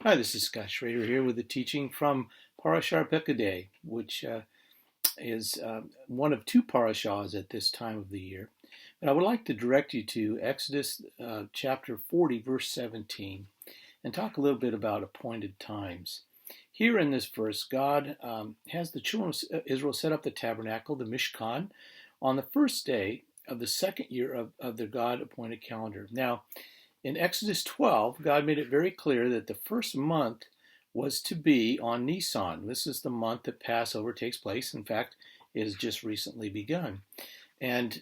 Hi, this is Scott Schrader here with a teaching from Parashah P'Kudei, which is one of two parashahs at this time of the year. But I would like to direct you to Exodus chapter 40, verse 17, and talk a little bit about appointed times. Here in this verse, God has the children of Israel set up the tabernacle, the Mishkan, on the first day of the second year of their God appointed calendar. Now, in Exodus 12, God made it very clear that the first month was to be on Nisan. This is the month that Passover takes place. In fact, it has just recently begun. And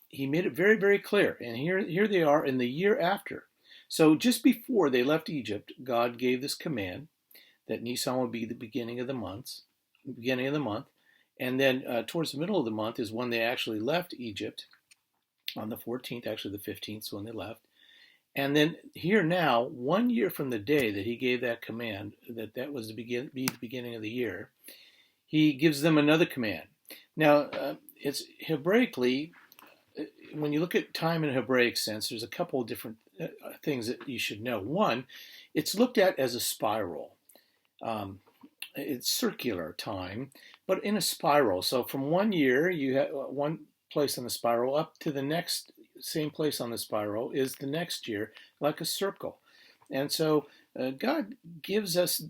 he made it very, very clear. And here they are in the year after. So just before they left Egypt, God gave this command that Nisan would be the beginning of the month. And then towards the middle of the month is when they actually left Egypt. On the 14th, actually the 15th is when they left. And then here now, 1 year from the day that he gave that command, that was be the beginning of the year, he gives them another command. Now, it's Hebraically, when you look at time in a Hebraic sense, there's a couple of different things that you should know. One, it's looked at as a spiral. It's circular time, but in a spiral. So from 1 year, you have one place on the spiral up to the next same place on the spiral is the next year, like a circle. And so God gives us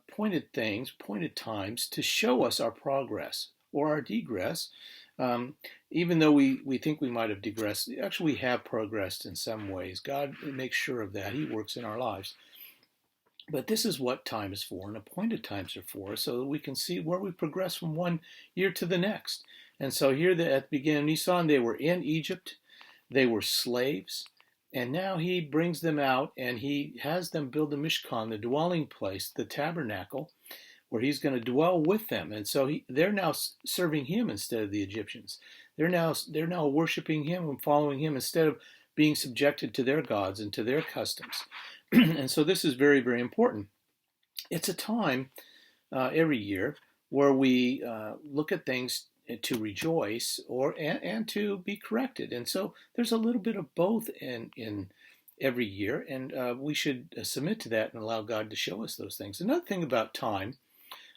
pointed things, pointed times to show us our progress or our degress. Even though we think we might have digressed, actually we have progressed in some ways. God makes sure of that. He works in our lives. But this is what time is for, and appointed times are for, so that we can see where we progress from 1 year to the next. And so here at the beginning of Nisan, they were in Egypt. They were slaves, and now he brings them out and he has them build the Mishkan, the dwelling place, the tabernacle, where he's going to dwell with them. And so they're now serving him instead of the Egyptians. They're now worshiping him and following him instead of being subjected to their gods and to their customs. And so this is very, very important. It's a time every year where we look at things to rejoice and to be corrected. And so there's a little bit of both in every year, and we should submit to that and allow God to show us those things. Another thing about time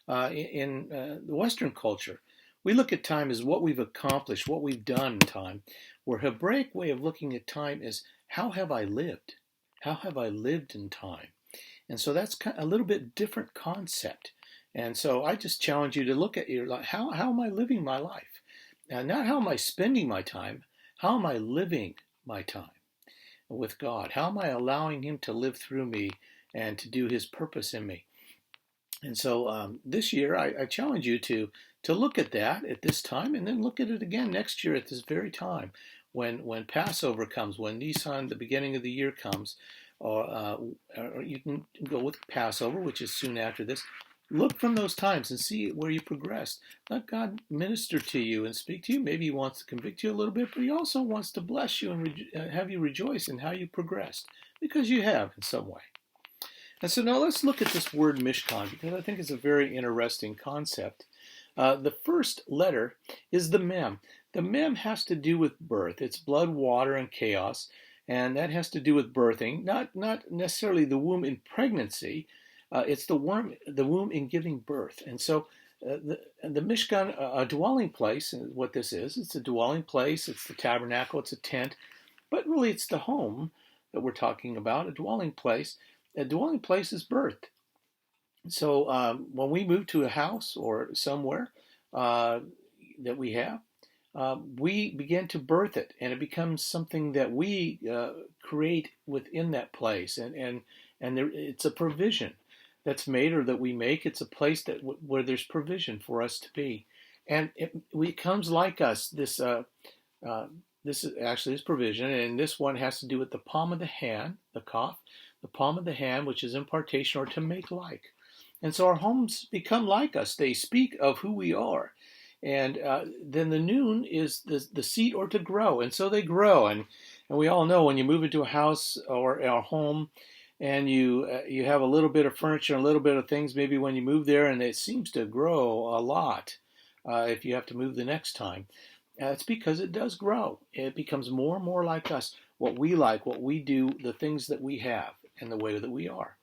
in the Western culture, we look at time as what we've accomplished, what we've done in time, where Hebraic way of looking at time is how have I lived? How have I lived in time? And so that's a little bit different concept. And so I just challenge you to look at your life. How am I living my life? Not how am I spending my time, how am I living my time with God? How am I allowing him to live through me and to do his purpose in me? And so this year, I challenge you to look at that at this time and then look at it again next year at this very time when Passover comes, when Nisan, the beginning of the year comes, or you can go with Passover, which is soon after this. Look from those times and see where you progressed. Let God minister to you and speak to you. Maybe he wants to convict you a little bit, but he also wants to bless you and have you rejoice in how you progressed, because you have in some way. And so now let's look at this word Mishkan, because I think it's a very interesting concept. The first letter is the Mem. The Mem has to do with birth. It's blood, water, and chaos, and that has to do with birthing, not necessarily the womb in pregnancy. It's the womb in giving birth. And so the Mishkan, a dwelling place, what this is, it's a dwelling place, it's the tabernacle, it's a tent, but really it's the home that we're talking about, a dwelling place. A dwelling place is birth. So when we move to a house or somewhere that we have, we begin to birth it, and it becomes something that we create within that place, and it's a provision that's made or that we make. It's a place that where there's provision for us to be, and it becomes like us. This is actually this provision, and this one has to do with the palm of the hand, the kaf, the palm of the hand, which is impartation or to make like. And so our homes become like us. They speak of who we are. And then the noon is the seed or to grow. And so they grow. And we all know when you move into a house or a home and you have a little bit of furniture and a little bit of things, maybe when you move there, and it seems to grow a lot if you have to move the next time. It's because it does grow. It becomes more and more like us, what we like, what we do, the things that we have, and the way that we are.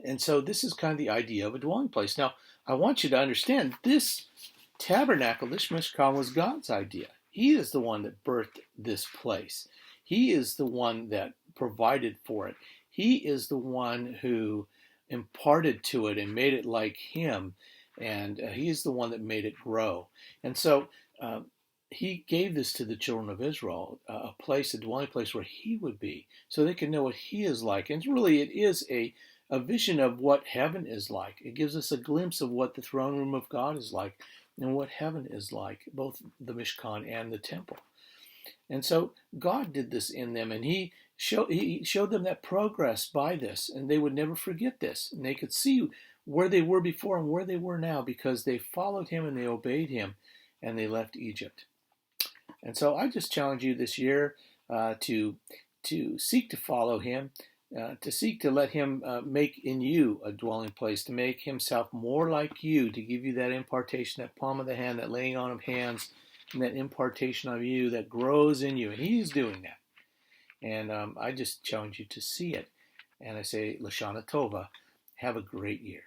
And so this is kind of the idea of a dwelling place. Now, I want you to understand this tabernacle, this Mishkan, was God's idea. He is the one that birthed this place. He is the one that provided for it. He is the one who imparted to it and made it like him. And he is the one that made it grow. And so he gave this to the children of Israel, a place, a dwelling place where he would be, so they can know what he is like. And really, it is a vision of what heaven is like. It gives us a glimpse of what the throne room of God is like and what heaven is like, both the Mishkan and the temple. And so God did this in them, and he showed them that progress by this, and they would never forget this. And they could see where they were before and where they were now because they followed him and they obeyed him, and they left Egypt. And so I just challenge you this year to seek to follow him, to seek to let him make in you a dwelling place, to make himself more like you, to give you that impartation, that palm of the hand, that laying on of hands, and that impartation of you that grows in you. And he's doing that. And I just challenge you to see it. And I say, Lashana Tova, have a great year.